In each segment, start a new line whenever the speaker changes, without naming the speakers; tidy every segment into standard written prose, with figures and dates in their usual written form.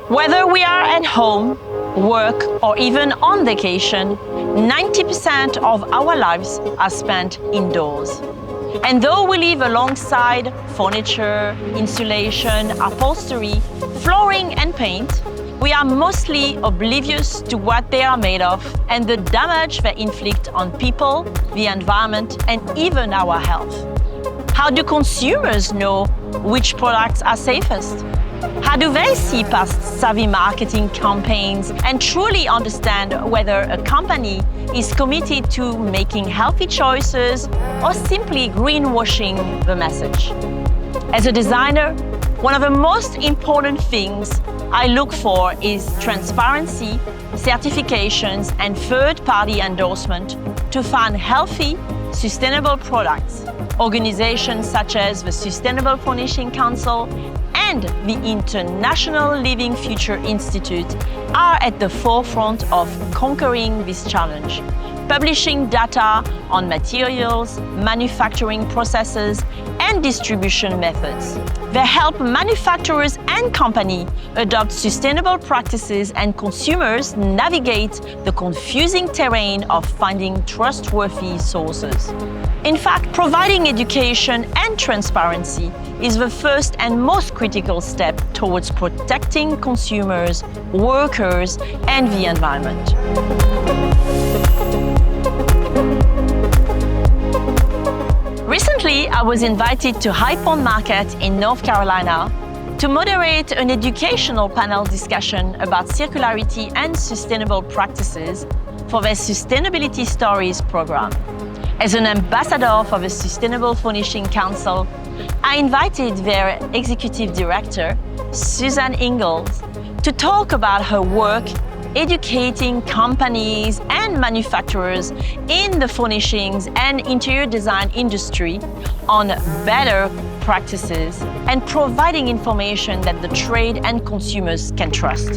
Whether we are at home, work, or even on vacation, 90% of our lives are spent indoors. And though we live alongside furniture, insulation, upholstery, flooring, and paint, we are mostly oblivious to what they are made of and the damage they inflict on people, the environment, and even our health. How do consumers know which products are safest? How do they see past savvy marketing campaigns and truly understand whether a company is committed to making healthy choices or simply greenwashing the message? As a designer, one of the most important things I look for is transparency, certifications, and third-party endorsement to fund healthy, sustainable products. Organizations such as the Sustainable Furnishing Council and the International Living Future Institute are at the forefront of conquering this challenge, publishing data on materials, manufacturing processes, and distribution methods. They help manufacturers and companies adopt sustainable practices and consumers navigate the confusing terrain of finding trustworthy sources. In fact, providing education and transparency is the first and most critical step towards protecting consumers, workers, and the environment. Recently, I was invited to High Point Market in North Carolina to moderate an educational panel discussion about circularity and sustainable practices for their Sustainability Stories program. As an ambassador for the Sustainable Furnishing Council, I invited their executive director, Susan Ingalls, to talk about her work educating companies and manufacturers in the furnishings and interior design industry on better practices and providing information that the trade and consumers can trust.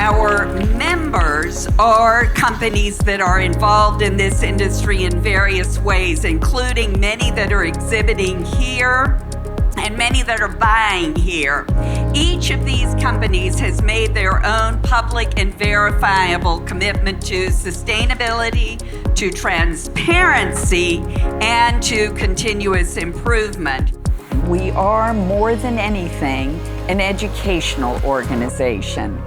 Our members are companies that are involved in this industry in various ways, including many that are exhibiting here and many that are buying here. Each of these companies has made their own public and verifiable commitment to sustainability, to transparency, and to continuous improvement. We are more than anything an educational organization,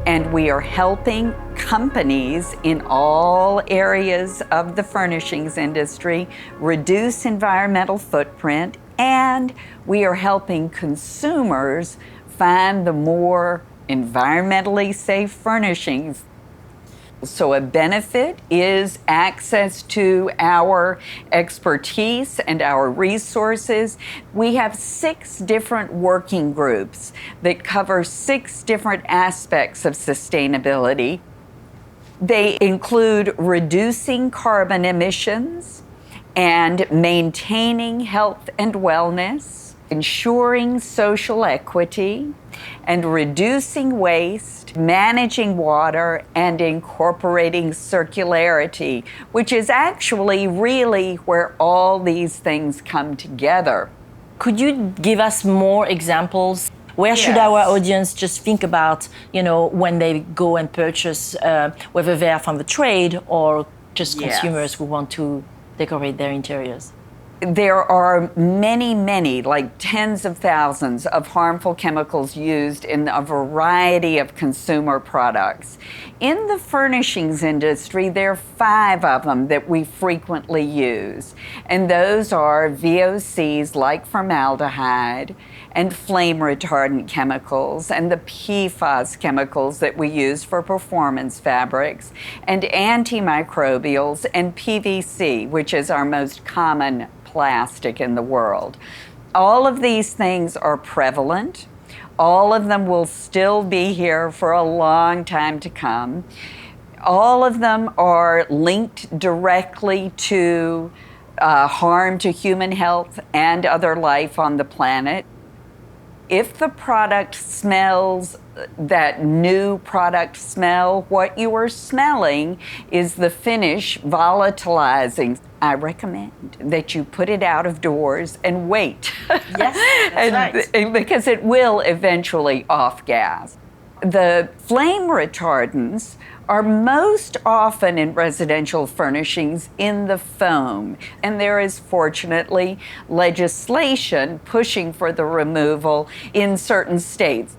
and we are helping companies in all areas of the furnishings industry reduce environmental footprint, and we are helping consumers find the more environmentally safe furnishings. So a benefit is access to our expertise and our resources. We have 6 different working groups that cover 6 different aspects of sustainability. They include reducing carbon emissions and maintaining health and wellness, ensuring social equity, and reducing waste, managing water, and incorporating circularity, which is actually really where all these things come together.
Could you give us more examples? Where should our audience just think about, when they go and purchase, whether they are from the trade or just consumers who want to decorate their interiors?
There are many, like tens of thousands of harmful chemicals used in a variety of consumer products. In the furnishings industry, there are 5 of them that we frequently use, and those are VOCs like formaldehyde, and flame retardant chemicals, and the PFAS chemicals that we use for performance fabrics, and antimicrobials, and PVC, which is our most common plastic in the world. All of these things are prevalent. All of them will still be here for a long time to come. All of them are linked directly to harm to human health and other life on the planet. If the product smells that new product smell, what you are smelling is the finish volatilizing. I recommend that you put it out of doors and wait.
Yes, that's right.
Because it will eventually off-gas. The flame retardants are most often in residential furnishings in the foam, and there is fortunately legislation pushing for the removal in certain states.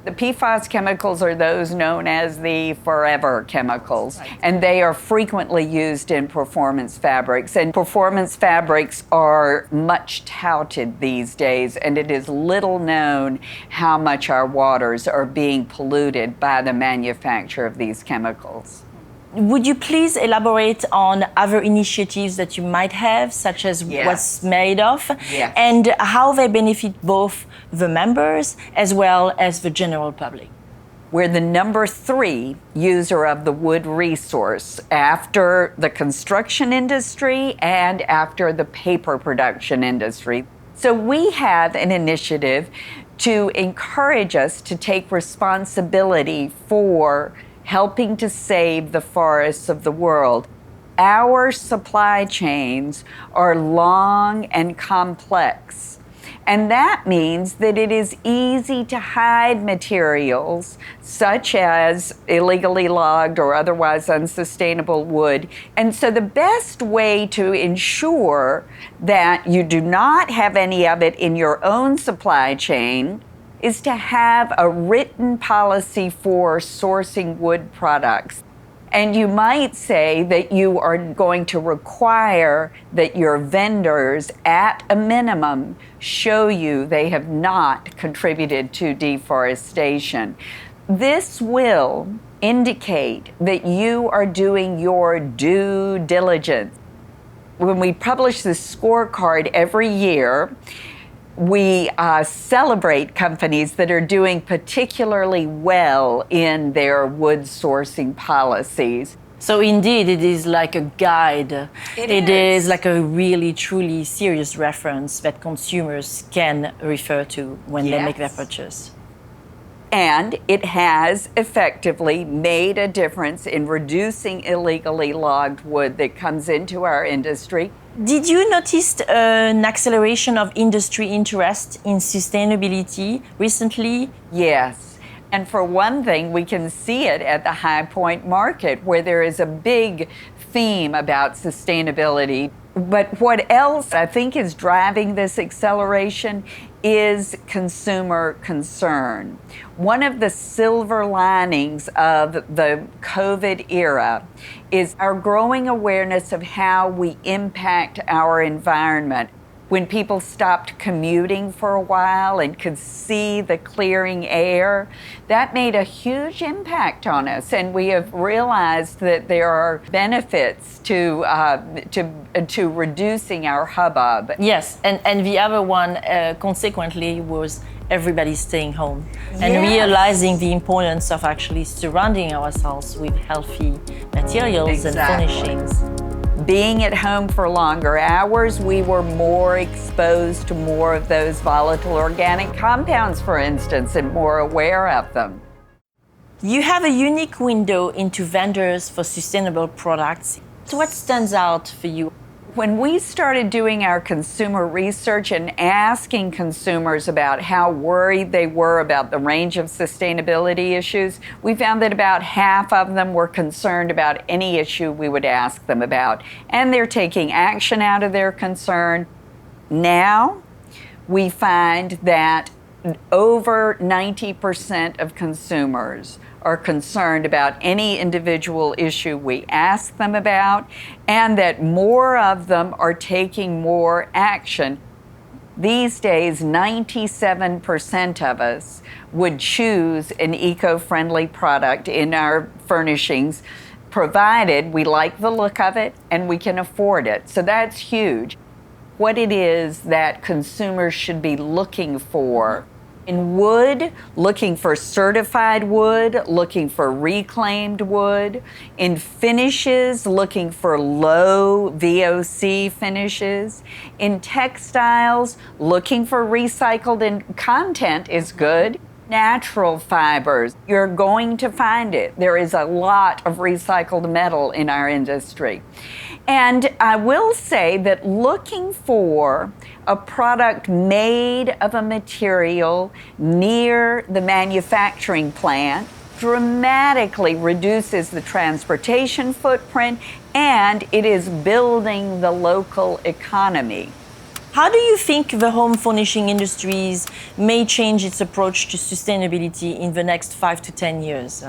The PFAS chemicals are those known as the forever chemicals, and they are frequently used in performance fabrics. And performance fabrics are much touted these days, and it is little known how much our waters are being polluted by the manufacture of these chemicals.
Would you please elaborate on other initiatives that you might have, such as
Yes.
what's made of,
Yes.
and how they benefit both the members as well as the general public?
We're the number 3 user of the wood resource after the construction industry and after the paper production industry. So we have an initiative to encourage us to take responsibility for helping to save the forests of the world. Our supply chains are long and complex, and that means that it is easy to hide materials such as illegally logged or otherwise unsustainable wood. And so the best way to ensure that you do not have any of it in your own supply chain is to have a written policy for sourcing wood products. And you might say that you are going to require that your vendors, at a minimum, show you they have not contributed to deforestation. This will indicate that you are doing your due diligence. When we publish this scorecard every year, we celebrate companies that are doing particularly well in their wood sourcing policies.
So indeed, it is like a guide. It is like a really, truly serious reference that consumers can refer to when they make their purchase.
And it has effectively made a difference in reducing illegally logged wood that comes into our industry.
Did you notice an acceleration of industry interest in sustainability recently?
Yes. And for one thing, we can see it at the High Point Market, where there is a big theme about sustainability. But what else I think is driving this acceleration is consumer concern. One of the silver linings of the COVID era is our growing awareness of how we impact our environment. When people stopped commuting for a while and could see the clearing air, that made a huge impact on us. And we have realized that there are benefits to reducing our hubbub.
Yes, and the other one, consequently, was everybody staying home and realizing the importance of actually surrounding ourselves with healthy materials and furnishings.
Being at home for longer hours, we were more exposed to more of those volatile organic compounds, for instance, and more aware of them.
You have a unique window into vendors for sustainable products. So what stands out for you?
When we started doing our consumer research and asking consumers about how worried they were about the range of sustainability issues, we found that about half of them were concerned about any issue we would ask them about, and they're taking action out of their concern. Now, we find that over 90% of consumers are concerned about any individual issue we ask them about, and that more of them are taking more action. These days, 97% of us would choose an eco-friendly product in our furnishings, provided we like the look of it and we can afford it. So that's huge. What it is that consumers should be looking for In wood, looking for certified wood, looking for reclaimed wood. In finishes, looking for low VOC finishes. In textiles, looking for recycled content is good. Natural fibers, you're going to find it. There is a lot of recycled metal in our industry. And I will say that looking for a product made of a material near the manufacturing plant dramatically reduces the transportation footprint, and it is building the local economy.
How do you think the home furnishing industries may change its approach to sustainability in the next 5 to 10 years?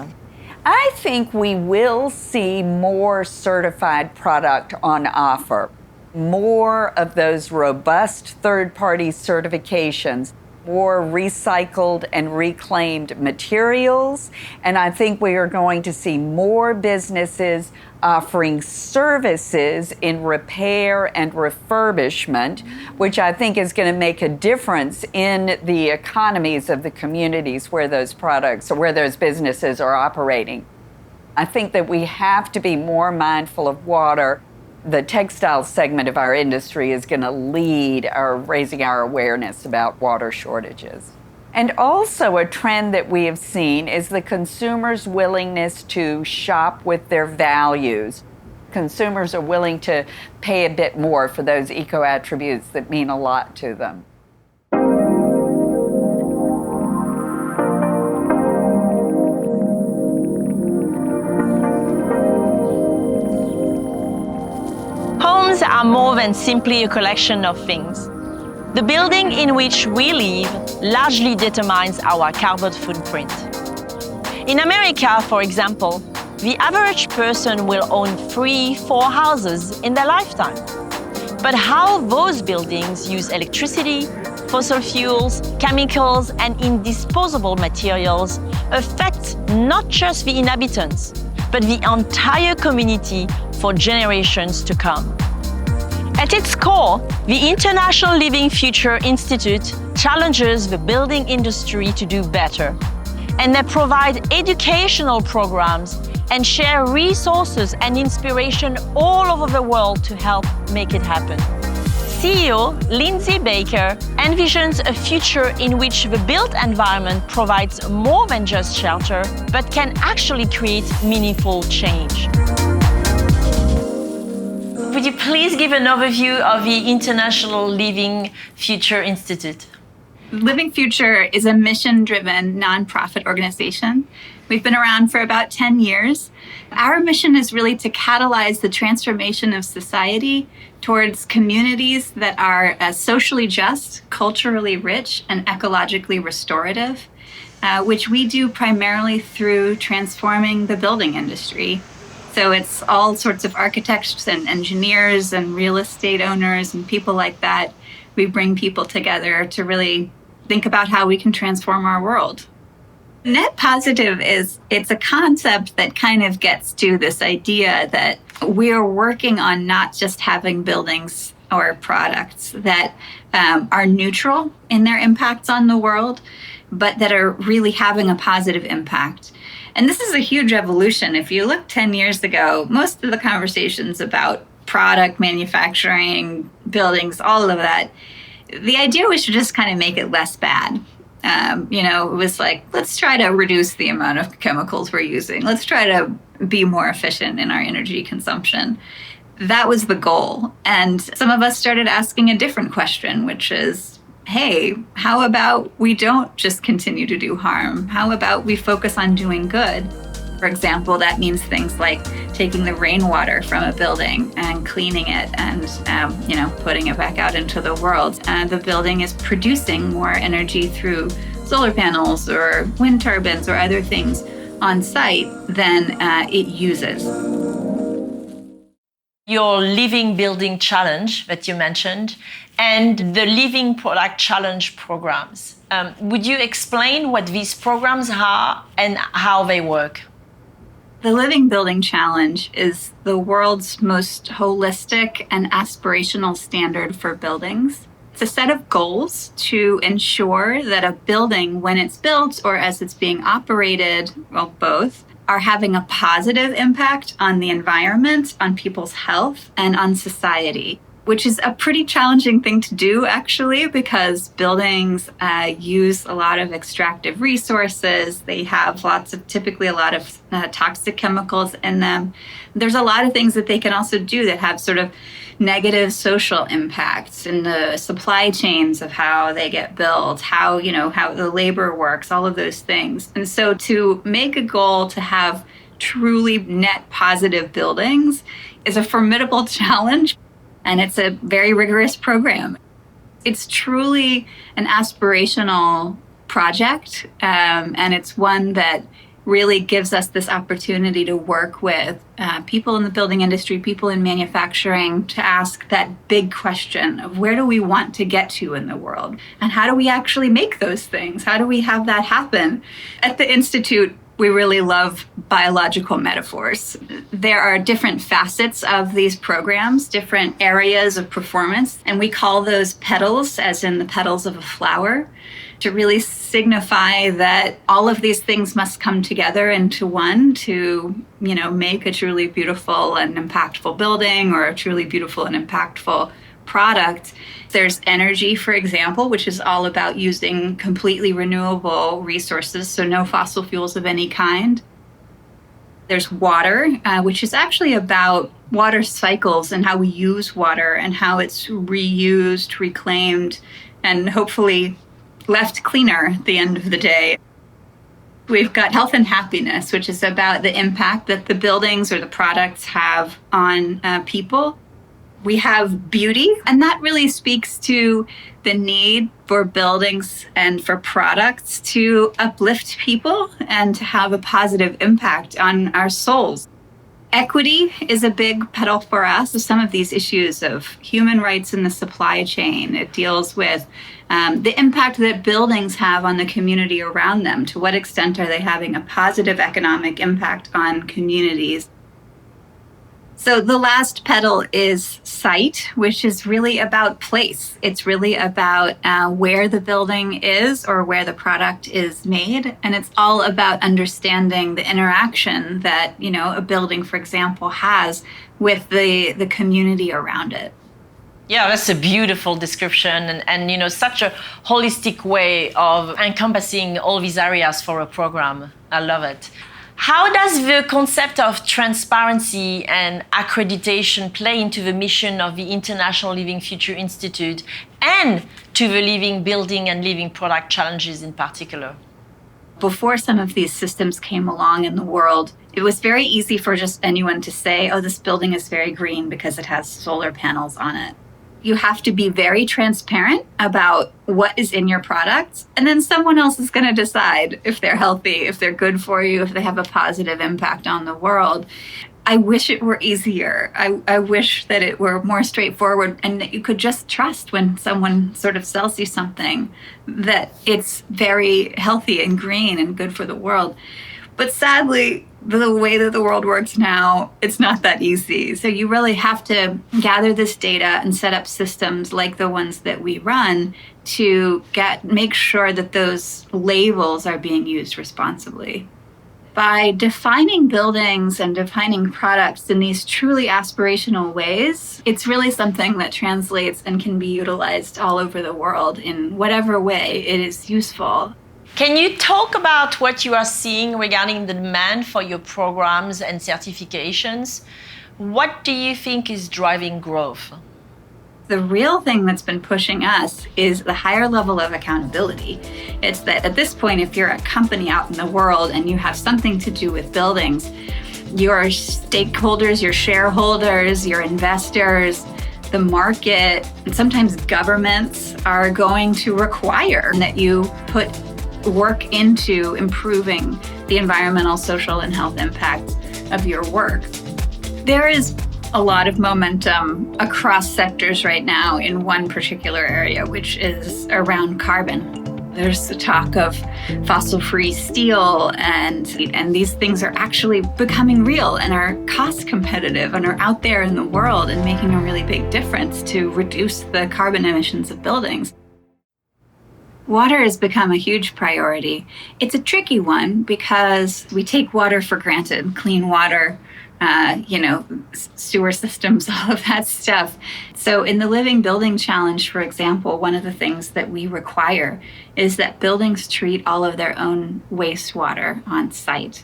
I think we will see more certified product on offer, more of those robust third-party certifications, more recycled and reclaimed materials, and I think we are going to see more businesses offering services in repair and refurbishment, which I think is going to make a difference in the economies of the communities where those products or where those businesses are operating. I think that we have to be more mindful of water. The textile segment of our industry is going to lead raising our awareness about water shortages. And also a trend that we have seen is the consumer's willingness to shop with their values. Consumers are willing to pay a bit more for those eco attributes that mean a lot to them.
Homes are more than simply a collection of things. The building in which we live largely determines our carbon footprint. In America, for example, the average person will own 3-4 houses in their lifetime. But how those buildings use electricity, fossil fuels, chemicals, and indisposable materials affect not just the inhabitants, but the entire community for generations to come. At its core, the International Living Future Institute challenges the building industry to do better, and they provide educational programs and share resources and inspiration all over the world to help make it happen. CEO Lindsay Baker envisions a future in which the built environment provides more than just shelter, but can actually create meaningful change. Would you please give an overview of the International Living Future Institute?
Living Future is a mission-driven nonprofit organization. We've been around for about 10 years. Our mission is really to catalyze the transformation of society towards communities that are socially just, culturally rich, and ecologically restorative, which we do primarily through transforming the building industry. So it's all sorts of architects and engineers and real estate owners and people like that. We bring people together to really think about how we can transform our world. Net positive it's a concept that kind of gets to this idea that we're working on not just having buildings or products that are neutral in their impacts on the world, but that are really having a positive impact. And this is a huge evolution. If you look 10 years ago, most of the conversations about product manufacturing, buildings, all of that, the idea was to just kind of make it less bad. It was like, let's try to reduce the amount of chemicals we're using. Let's try to be more efficient in our energy consumption. That was the goal. And some of us started asking a different question, which is, hey, how about we don't just continue to do harm? How about we focus on doing good? For example, that means things like taking the rainwater from a building and cleaning it and, putting it back out into the world. And the building is producing more energy through solar panels or wind turbines or other things on site than it uses.
Your Living Building Challenge that you mentioned and the Living Product Challenge programs. Would you explain what these programs are and how they work?
The Living Building Challenge is the world's most holistic and aspirational standard for buildings. It's a set of goals to ensure that a building, when it's built or as it's being operated, well, both, are having a positive impact on the environment, on people's health, and on society, which is a pretty challenging thing to do, actually, because buildings use a lot of extractive resources. They have typically a lot of toxic chemicals in them. There's a lot of things that they can also do that have sort of negative social impacts in the supply chains of how they get built, how the labor works, all of those things. And so to make a goal to have truly net positive buildings is a formidable challenge, and it's a very rigorous program. It's truly an aspirational project, and it's one that really gives us this opportunity to work with people in the building industry, people in manufacturing, to ask that big question of where do we want to get to in the world? And how do we actually make those things? How do we have that happen? At the Institute, we really love biological metaphors. There are different facets of these programs, different areas of performance, and we call those petals, as in the petals of a flower, to really signify that all of these things must come together into one to, make a truly beautiful and impactful building or a truly beautiful and impactful product. There's energy, for example, which is all about using completely renewable resources, so no fossil fuels of any kind. There's water, which is actually about water cycles and how we use water and how it's reused, reclaimed, and hopefully left cleaner at the end of the day. We've got health and happiness, which is about the impact that the buildings or the products have on people. We have beauty, and that really speaks to the need for buildings and for products to uplift people and to have a positive impact on our souls. Equity is a big petal for us. So some of these issues of human rights in the supply chain, it deals with the impact that buildings have on the community around them. To what extent are they having a positive economic impact on communities? So the last petal is site, which is really about place. It's really about where the building is or where the product is made. And it's all about understanding the interaction that, a building, for example, has with the community around it.
Yeah, that's a beautiful description and such a holistic way of encompassing all these areas for a program. I love it. How does the concept of transparency and accreditation play into the mission of the International Living Future Institute and to the living building and living product challenges in particular?
Before some of these systems came along in the world, it was very easy for just anyone to say, oh, this building is very green because it has solar panels on it. You have to be very transparent about what is in your products, and then someone else is going to decide if they're healthy, if they're good for you, if they have a positive impact on the world. I wish it were easier. I wish that it were more straightforward and that you could just trust when someone sort of sells you something that it's very healthy and green and good for the world. But sadly, the way that the world works now, it's not that easy. So you really have to gather this data and set up systems like the ones that we run to make sure that those labels are being used responsibly. By defining buildings and defining products in these truly aspirational ways, it's really something that translates and can be utilized all over the world in whatever way it is useful.
Can you talk about what you are seeing regarding the demand for your programs and certifications? What do you think is driving growth?
The real thing that's been pushing us is the higher level of accountability. It's that at this point, if you're a company out in the world and you have something to do with buildings, your stakeholders, your shareholders, your investors, the market, and sometimes governments are going to require that you put work into improving the environmental, social, and health impact of your work. There is a lot of momentum across sectors right now in one particular area, which is around carbon. There's the talk of fossil-free steel, and these things are actually becoming real and are cost competitive and are out there in the world and making a really big difference to reduce the carbon emissions of buildings. Water has become a huge priority. It's a tricky one because we take water for granted, clean water, sewer systems, all of that stuff. So in the Living Building Challenge, for example, one of the things that we require is that buildings treat all of their own wastewater on site,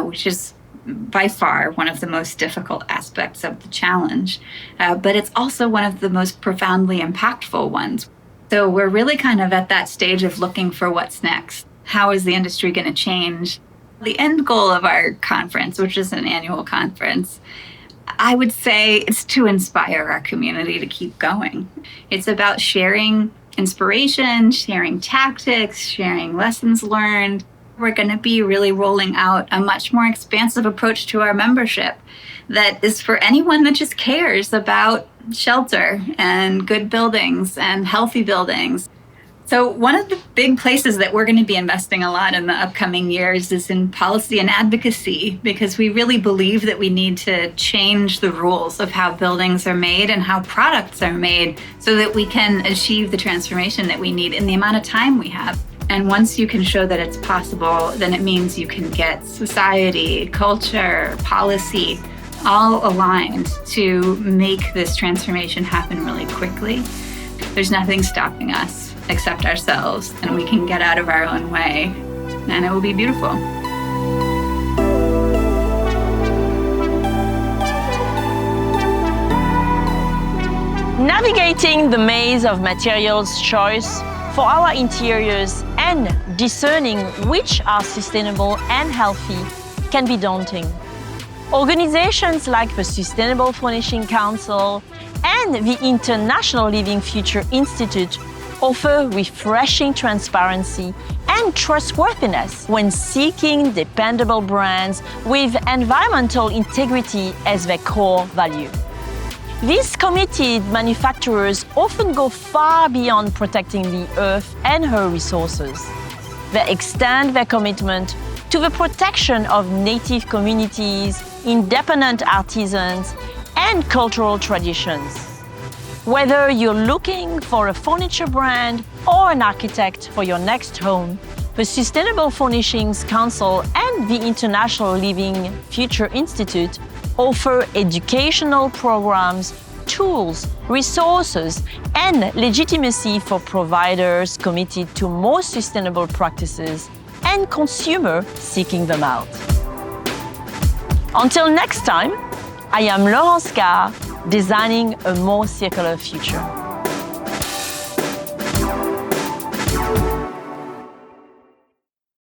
which is by far one of the most difficult aspects of the challenge. But it's also one of the most profoundly impactful ones. So we're really kind of at that stage of looking for what's next. How is the industry going to change? The end goal of our conference, which is an annual conference, I would say it's to inspire our community to keep going. It's about sharing inspiration, sharing tactics, sharing lessons learned. We're going to be really rolling out a much more expansive approach to our membership that is for anyone that just cares about shelter and good buildings and healthy buildings. So one of the big places that we're going to be investing a lot in the upcoming years is in policy and advocacy, because we really believe that we need to change the rules of how buildings are made and how products are made so that we can achieve the transformation that we need in the amount of time we have. And once you can show that it's possible, then it means you can get society, culture, policy, all aligned to make this transformation happen really quickly. There's nothing stopping us except ourselves, and we can get out of our own way, and it will be beautiful.
Navigating the maze of materials choice for our interiors and discerning which are sustainable and healthy can be daunting. Organizations like the Sustainable Furnishing Council and the International Living Future Institute offer refreshing transparency and trustworthiness when seeking dependable brands with environmental integrity as their core value. These committed manufacturers often go far beyond protecting the earth and her resources. They extend their commitment to the protection of native communities, independent artisans, and cultural traditions. Whether you're looking for a furniture brand or an architect for your next home, the Sustainable Furnishings Council and the International Living Future Institute offer educational programs, tools, resources, and legitimacy for providers committed to more sustainable practices and consumers seeking them out. Until next time, I am Laurence Carr, designing a more circular future.